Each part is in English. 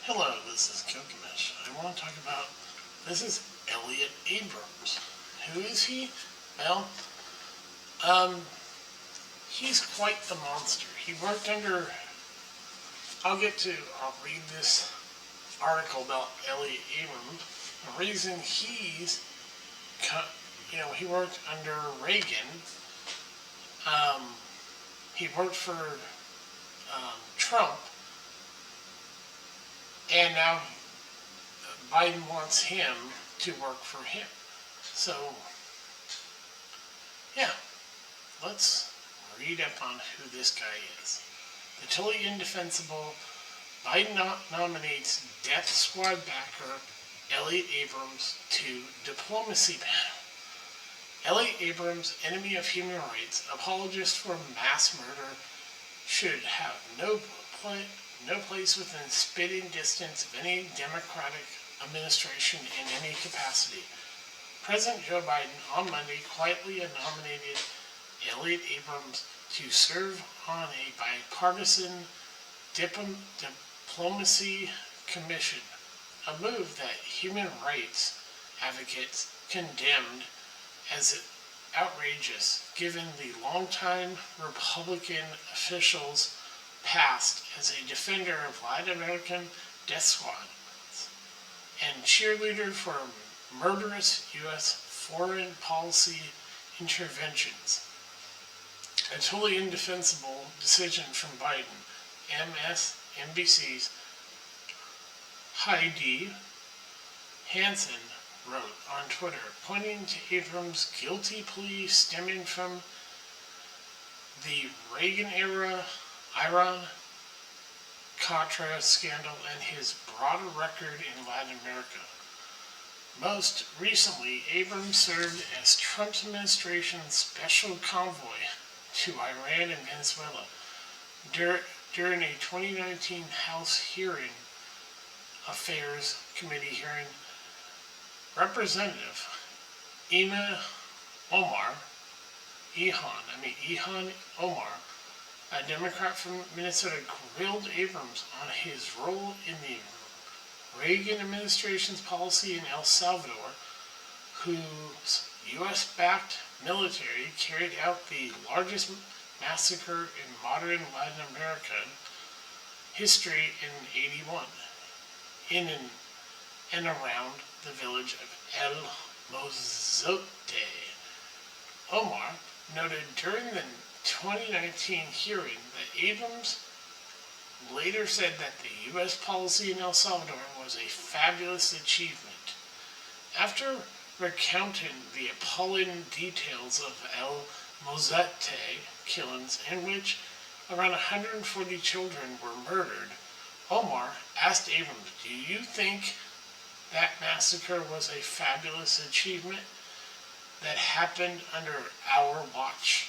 Hello, this is Gilgamesh. I want to talk about, this is Elliot Abrams. Who is he? Well, um, he's quite the monster. He worked under, I'll read this article about Elliot Abrams. The reason he worked under Reagan. He worked for Trump, and now Biden wants him to work for him. So, yeah, let's read up on who this guy is. The totally indefensible Biden nominates death squad backer Elliot Abrams to diplomacy panel. Elliot Abrams, enemy of human rights, apologist for mass murder, should have no place within spitting distance of any Democratic administration in any capacity. President Joe Biden on Monday quietly nominated Elliot Abrams to serve on a bipartisan diplomacy commission, a move that human rights advocates condemned as outrageous, given the longtime Republican official's past as a defender of Latin American death squads and cheerleader for murderous U.S. foreign policy interventions. A totally indefensible decision from Biden, MSNBC's Heidi Hansen wrote on Twitter, pointing to Abrams' guilty plea stemming from the Reagan-era Iran-Contra scandal and his broader record in Latin America. Most recently, Abrams served as Trump's administration's special convoy to Iran and Venezuela during a 2019 House Affairs Committee hearing. Representative Ilhan Omar, a Democrat from Minnesota, grilled Abrams on his role in the Reagan administration's policy in El Salvador, whose U.S.-backed military carried out the largest massacre in modern Latin American history in '81, in and around the village of El Mozote. Omar noted during the 2019 hearing that Abrams later said that the U.S. policy in El Salvador was a fabulous achievement. After recounting the appalling details of El Mozote killings, in which around 140 children were murdered, Omar asked Abrams, "Do you think that massacre was a fabulous achievement that happened under our watch?"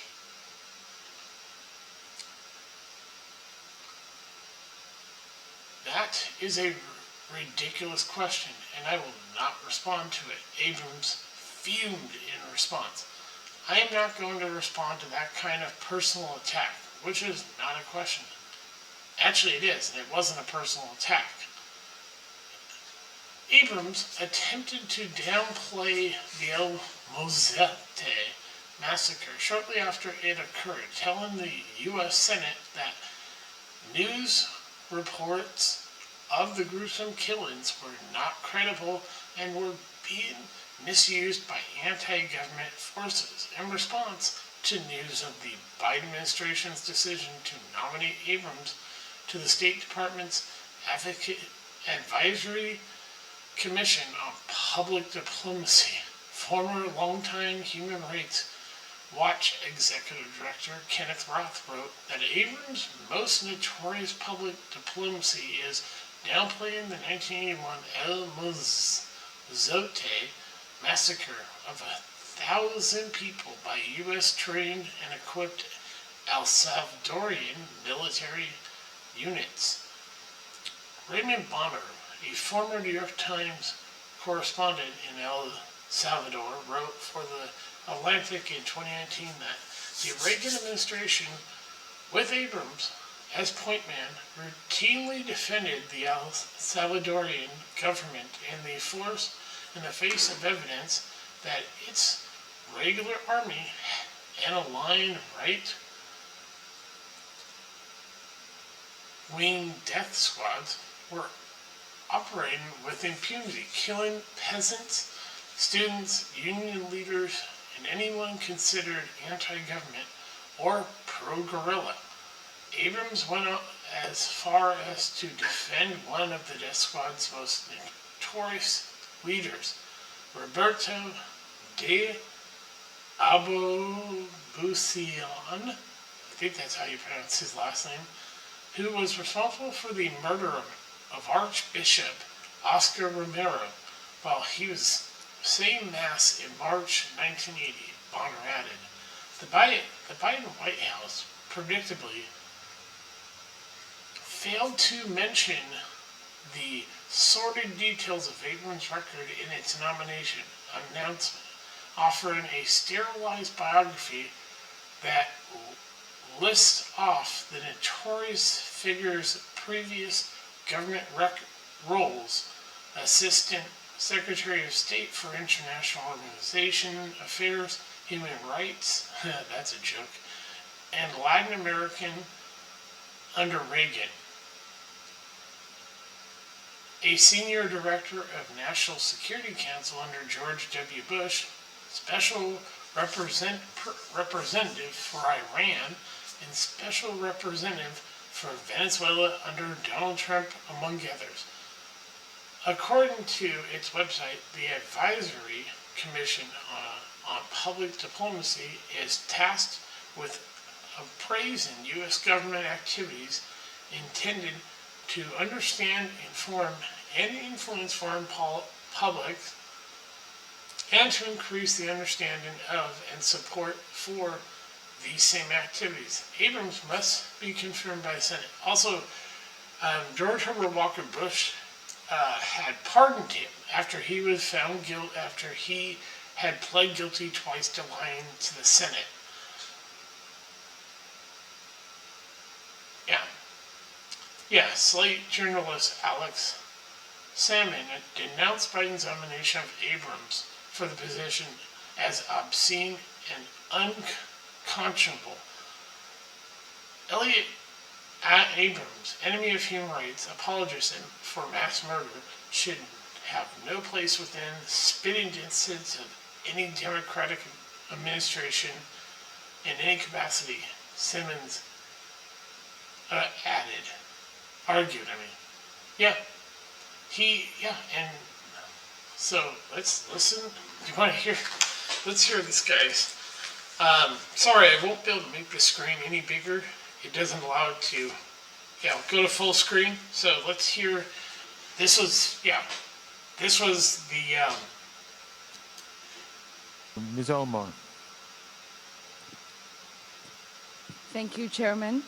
That is a ridiculous question, and I will not respond to it. Abrams fumed in response. I am not going to respond to that kind of personal attack, which is not a question. Actually, it is, and it wasn't a personal attack. Abrams attempted to downplay the El Mozote massacre shortly after it occurred, telling the U.S. Senate that news reports of the gruesome killings were not credible and were being misused by anti-government forces. In response to news of the Biden administration's decision to nominate Abrams to the State Department's Advisory Commission on Public Diplomacy, former longtime Human Rights Watch Executive Director Kenneth Roth wrote that Abrams' most notorious public diplomacy is downplaying the 1981 El Mozote massacre of 1,000 people by U.S. trained and equipped El Salvadorian military units. Raymond Bonner, a former New York Times correspondent in El Salvador, wrote for the Atlantic in 2019 that the Reagan administration, with Abrams as point man, routinely defended the El Salvadorian government in the face of evidence that its regular army and aligned right-wing death squads were operating with impunity, killing peasants, students, union leaders, and anyone considered anti-government or pro-guerrilla. Abrams went as far as to defend one of the death squad's most notorious leaders, Roberto de Abubucian, I think that's how you pronounce his last name, who was responsible for the murder of Archbishop Oscar Romero while he was saying Mass in March 1980, Bonner added. The Biden White House, predictably, failed to mention the sordid details of Abrams' record in its nomination announcement, offering a sterilized biography that lists off the notorious figure's previous government roles: Assistant Secretary of State for International Organization Affairs, Human Rights, that's a joke, and Latin American under Reagan. A senior director of National Security Council under George W. Bush, special representative for Iran, and special representative for Venezuela under Donald Trump, among others. According to its website, the Advisory Commission on Public Diplomacy is tasked with appraising U.S. government activities intended to understand, inform, and influence foreign publics, and to increase the understanding of and support for these same activities. Abrams must be confirmed by the Senate. Also, George Herbert Walker Bush had pardoned him after he was found guilty, after he had pled guilty twice to lying to the Senate. Yeah, Slate journalist Alex Salmon denounced Biden's nomination of Abrams for the position as obscene and unconscionable. Elliot Abrams, enemy of human rights, apologist for mass murder, should have no place within spitting distance of any Democratic administration in any capacity, Simmons argued. And so let's listen. Do you want to hear? Let's hear this, guys. Sorry, I won't be able to make the screen any bigger. It doesn't allow it to, go to full screen. So let's hear. This was the. Ms. Omar. Thank you, Chairman.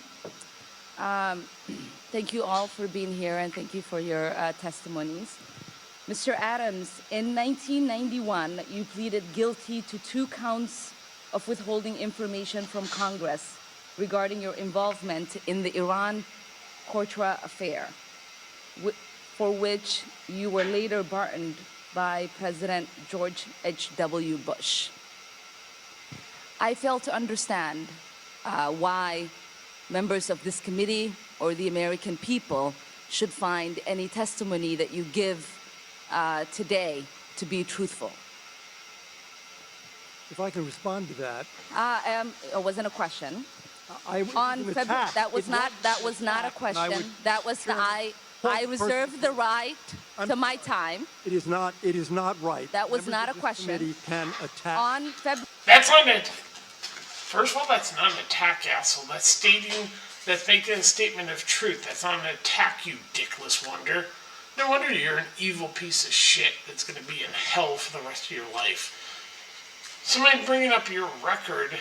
Thank you all for being here, and thank you for your testimonies. Mr. Adams, in 1991, you pleaded guilty to 2 counts of withholding information from Congress regarding your involvement in the Iran-Contra affair, for which you were later pardoned by President George H.W. Bush. I fail to understand why members of this committee or the American people should find any testimony that you give today to be truthful. If I can respond to that. It wasn't a question. That was not a question. I reserve the right to my time. It is not right. That was not a question. Committee can attack. On February. That's not an. First of all, that's not an attack, asshole. That's making a statement of truth. That's not an attack, you dickless wonder. No wonder you're an evil piece of shit that's going to be in hell for the rest of your life. Somebody bringing up your record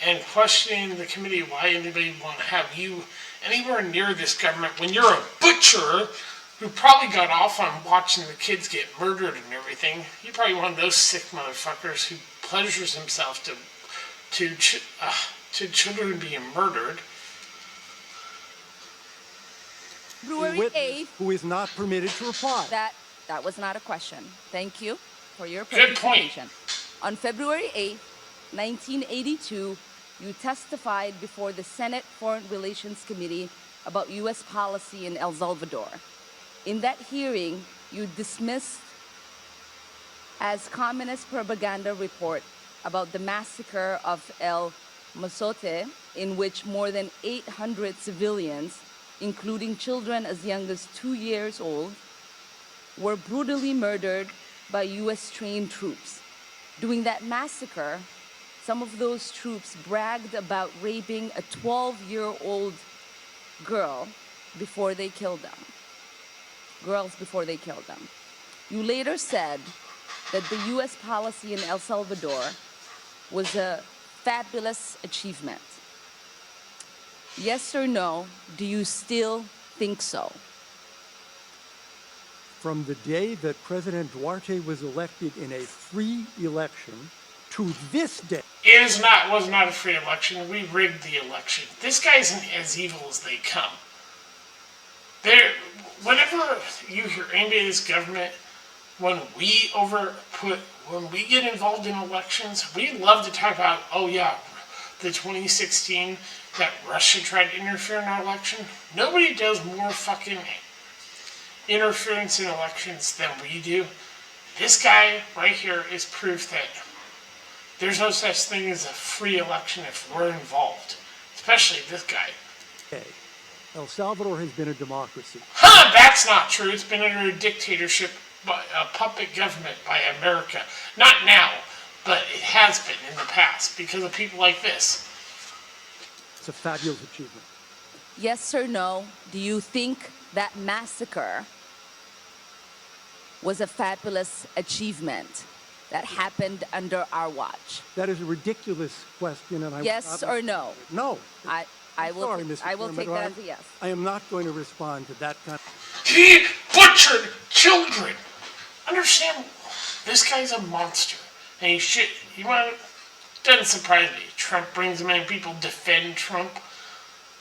and questioning the committee why anybody want to have you anywhere near this government when you're a butcher who probably got off on watching the kids get murdered and everything. You're probably one of those sick motherfuckers who pleasures himself to children being murdered. February witness 8th, who is not permitted to reply. that was not a question. Thank you for your Good point. participation. On February 8th, 1982, you testified before the Senate Foreign Relations Committee about U.S. policy in El Salvador. In that hearing, you dismissed as communist propaganda report about the massacre of El Mozote, in which more than 800 civilians, including children as young as 2 years old, were brutally murdered by U.S. trained troops. During that massacre, some of those troops bragged about raping a 12-year-old girl before they killed them. Girls before they killed them. You later said that the U.S. policy in El Salvador was a fabulous achievement. Yes or no, do you still think so? From the day that President Duarte was elected in a free election to this day. Was not a free election. We rigged the election. This guy's as evil as they come. Whenever you hear anybody in this government, when we get involved in elections, we love to talk about, oh yeah, the 2016 that Russia tried to interfere in our election. Nobody does more fucking interference in elections than we do. This guy right here is proof that there's no such thing as a free election if we're involved. Especially this guy. Okay. El Salvador has been a democracy. Huh, that's not true. It's been under a dictatorship by a puppet government by America. Not now, but it has been in the past because of people like this. It's a fabulous achievement. Yes or no, do you think that massacre was a fabulous achievement that happened under our watch? That is a ridiculous question, and I yes or no? No. I will Sorry, take that as a yes. I am not going to respond to that kind He butchered children. Understand, this guy's a monster, and doesn't surprise me. Trump brings him in, people defend Trump.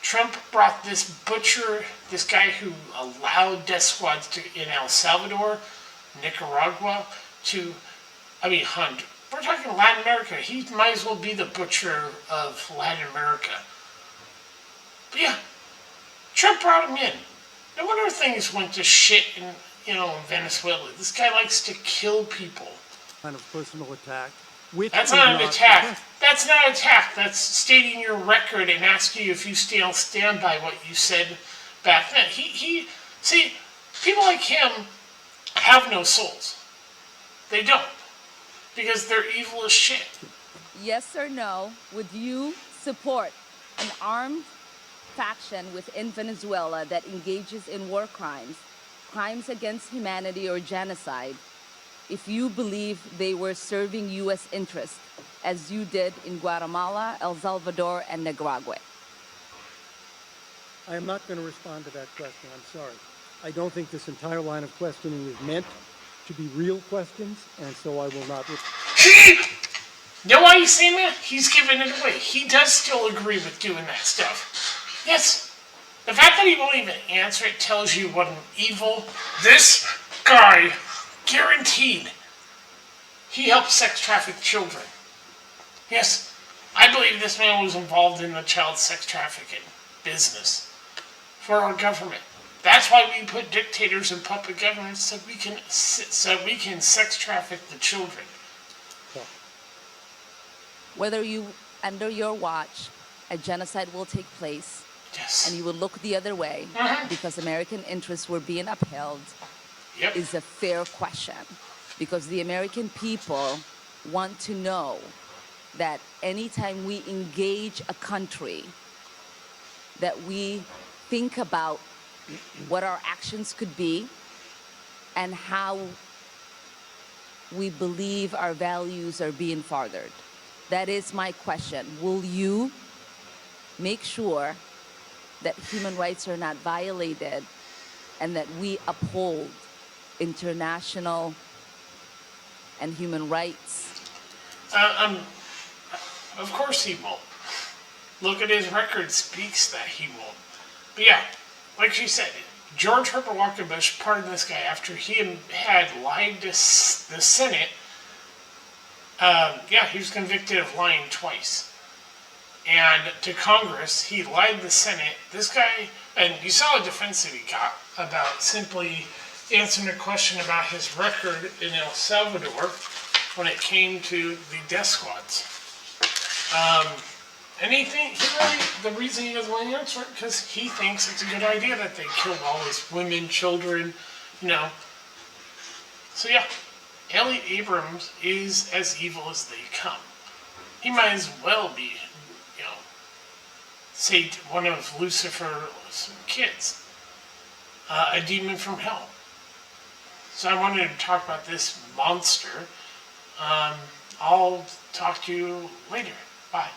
Trump brought this butcher, this guy who allowed death squads in El Salvador, Nicaragua, Honduras. We're talking Latin America. He might as well be the butcher of Latin America. But yeah, Trump brought him in. No wonder things went to shit in Venezuela. This guy likes to kill people. of personal attack. That's not an attack. That's not an attack. That's stating your record and asking you if you still stand by what you said back then. See, people like him have no souls. They don't. Because they're evil as shit. Yes or no, would you support an armed faction within Venezuela that engages in war crimes, crimes against humanity or genocide, if you believe they were serving U.S. interests, as you did in Guatemala, El Salvador, and Nicaragua? I am not going to respond to that question. I'm sorry. I don't think this entire line of questioning is meant to be real questions, and so I will not respond. You know why he's saying that? He's giving it away. He does still agree with doing that stuff. Yes. The fact that he won't even answer it tells you what an evil... This guy, guaranteed, he helped sex traffic children. Yes, I believe this man was involved in the child sex trafficking business for our government. That's why we put dictators in puppet governments so we can sex traffic the children. Whether under your watch, a genocide will take place, yes, and you will look the other way because American interests were being upheld, yep, is a fair question. Because the American people want to know that anytime we engage a country, that we think about what our actions could be and how we believe our values are being furthered. That is my question. Will you make sure that human rights are not violated and that we uphold international and human rights? Of course he won't. Look at his record, speaks that he won't. But yeah, like she said, George Herbert Walker Bush pardoned this guy after he had lied to the Senate. Yeah, he was convicted of lying twice. And to Congress, he lied to the Senate. This guy, and you saw the defense that he got about simply answering a question about his record in El Salvador when it came to the death squads. And he really, the reason he doesn't want to answer it, because he thinks it's a good idea that they killed all these women, children, you know. So yeah, Elliot Abrams is as evil as they come. He might as well be, you know, say one of Lucifer's kids, a demon from hell. So I wanted to talk about this monster. I'll talk to you later. Bye.